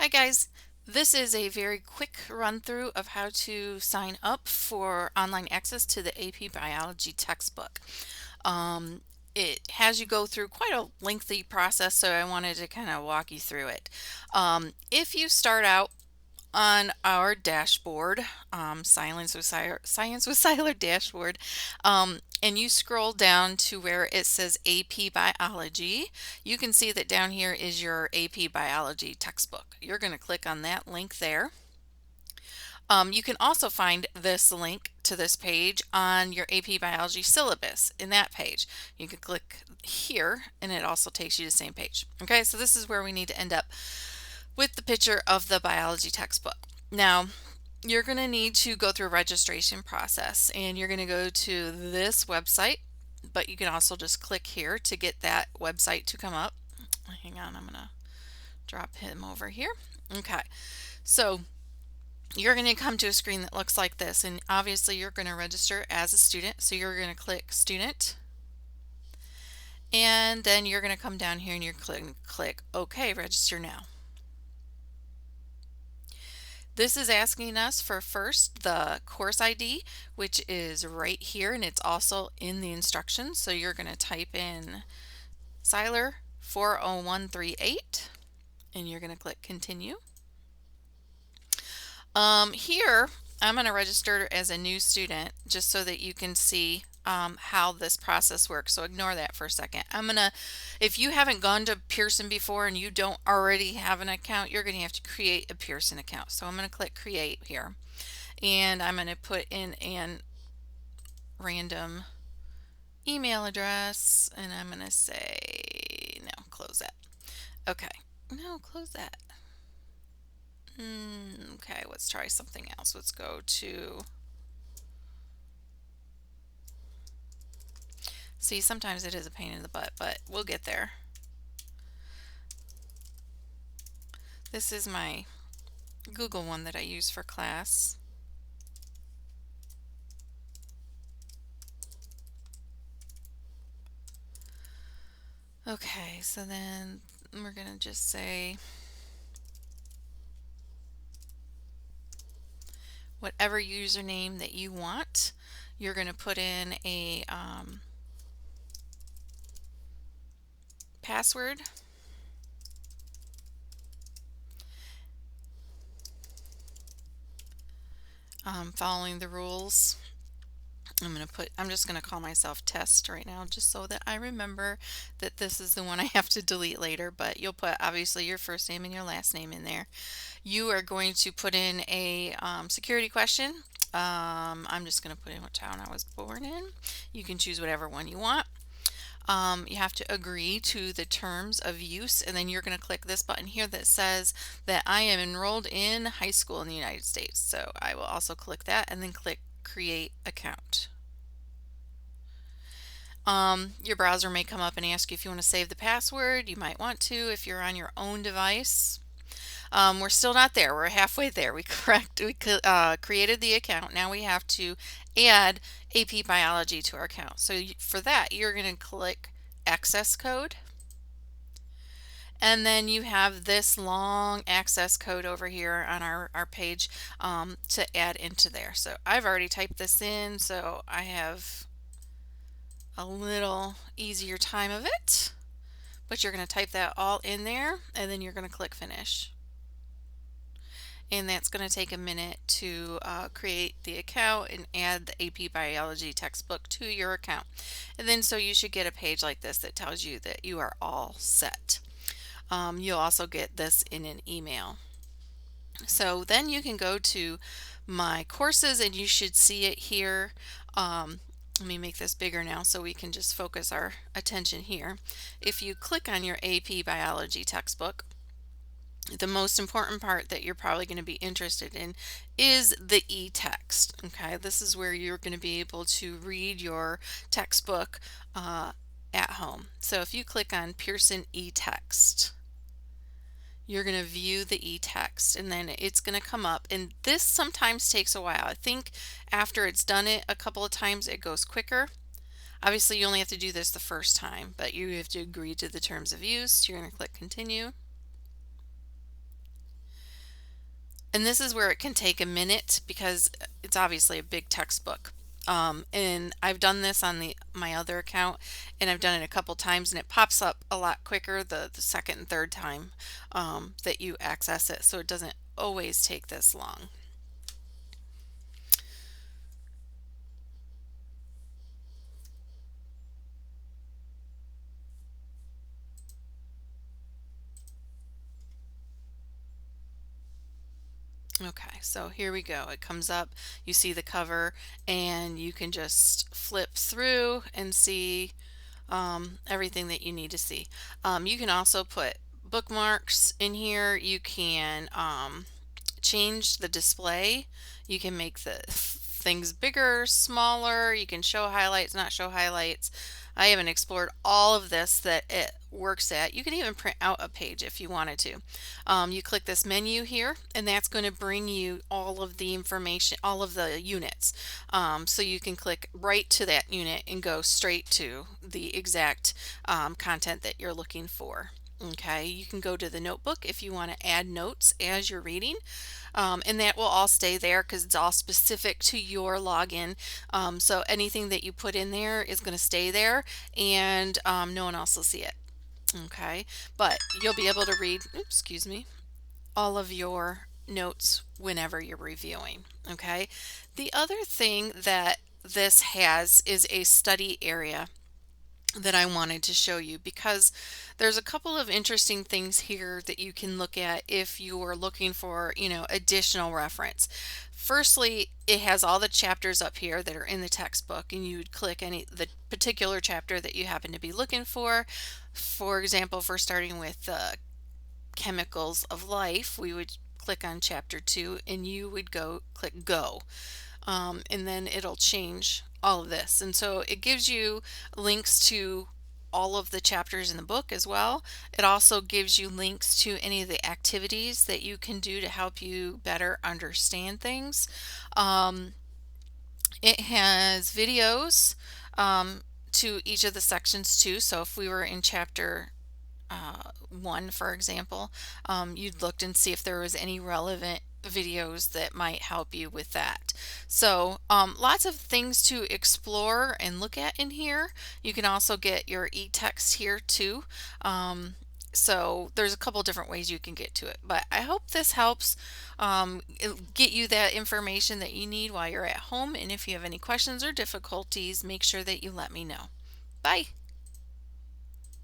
Hi guys, this is a very quick run through of how to sign up for online access to the AP Biology textbook. Um, it has you go through quite a lengthy process, so I wanted to kind of walk you through it. If you start out on our dashboard, Science with Siler dashboard, and you scroll down to where it says AP Biology, you can see that down here is your AP Biology textbook. You're going to click on that link there. You can also find this link to this page on your AP Biology syllabus in that page. You can click here and it also takes you to the same page. Okay, so this is where we need to end up with the picture of the biology textbook. Now, you're going to need to go through a registration process and you're going to go to this website, but you can also just click here to get that website to come up. Hang on, I'm going to drop him over here. Okay, so you're going to come to a screen that looks like this, and obviously you're going to register as a student, so you're going to click student, and then you're going to come down here and you're click OK, register now. This is asking us for first the course ID, which is right here, and it's also in the instructions. So you're going to type in Siler 40138 and you're going to click continue. Here I'm going to register as a new student just so that you can see how this process works. So ignore that for a second. If you haven't gone to Pearson before and you don't already have an account, you're going to have to create a Pearson account. So I'm going to click create here and I'm going to put in an random email address and I'm going to say, no, close that. Okay, no, close that. Okay, let's try something else. Let's go to, see, sometimes it is a pain in the butt, but we'll get there. This is my Google one that I use for class. Okay, so then we're going to just say whatever username that you want. You're going to put in a password. Following the rules. I'm just going to call myself test right now just so that I remember that this is the one I have to delete later, but you'll put obviously your first name and your last name in there. You are going to put in a security question. I'm just going to put in what town I was born in. You can choose whatever one you want. You have to agree to the terms of use, and then you're going to click this button here that says that I am enrolled in high school in the United States. So I will also click that and then click create account. Your browser may come up and ask you if you want to save the password. You might want to if you're on your own device. We're still not there. We're halfway there. We created the account. Now we have to add AP Biology to our account. So for that, you're going to click access code. And then you have this long access code over here on our page to add into there. So I've already typed this in, so I have a little easier time of it. But you're going to type that all in there, and then you're going to click finish. And that's going to take a minute to create the account and add the AP Biology textbook to your account. And then so you should get a page like this that tells you that you are all set. You'll also get this in an email. So then you can go to my courses and you should see it here. Let me make this bigger now so we can just focus our attention here. If you click on your AP Biology textbook, the most important part that you're probably going to be interested in is the EText. Okay, this is where you're going to be able to read your textbook at home. So if you click on Pearson EText, you're going to view the EText and then it's going to come up, and this sometimes takes a while. I think after it's done it a couple of times it goes quicker. Obviously you only have to do this the first time, but you have to agree to the terms of use. You're going to click continue. And this is where it can take a minute because it's obviously a big textbook. And I've done this on my other account, and I've done it a couple times, and it pops up a lot quicker the second and third time that you access it, so it doesn't always take this long. Okay, so here we go. It comes up, you see the cover, and you can just flip through and see everything that you need to see. You can also put bookmarks in here. You can change the display. You can make the things bigger, smaller. You can show highlights, not show highlights. I haven't explored all of this that it works at. You can even print out a page if you wanted to. You click this menu here, and that's going to bring you all of the information, all of the units. So you can click right to that unit and go straight to the exact content that you're looking for. Okay, you can go to the notebook if you want to add notes as you're reading, and that will all stay there because it's all specific to your login. So anything that you put in there is going to stay there, and no one else will see it. Okay, but you'll be able to read, oops, excuse me, all of your notes whenever you're reviewing. Okay, the other thing that this has is a study area that I wanted to show you because there's a couple of interesting things here that you can look at if you're looking for, additional reference. Firstly, it has all the chapters up here that are in the textbook, and you would click the particular chapter that you happen to be looking for. For example, for starting with chemicals of life, we would click on chapter 2 and you would click go. And then it'll change all of this. And so it gives you links to all of the chapters in the book as well. It also gives you links to any of the activities that you can do to help you better understand things. It has videos to each of the sections too. So if we were in chapter 1, for example, you'd looked and see if there was any relevant videos that might help you with that. So lots of things to explore and look at in here. You can also get your EText here too. So there's a couple different ways you can get to it, but I hope this helps get you that information that you need while you're at home. And if you have any questions or difficulties, make sure that you let me know. Bye.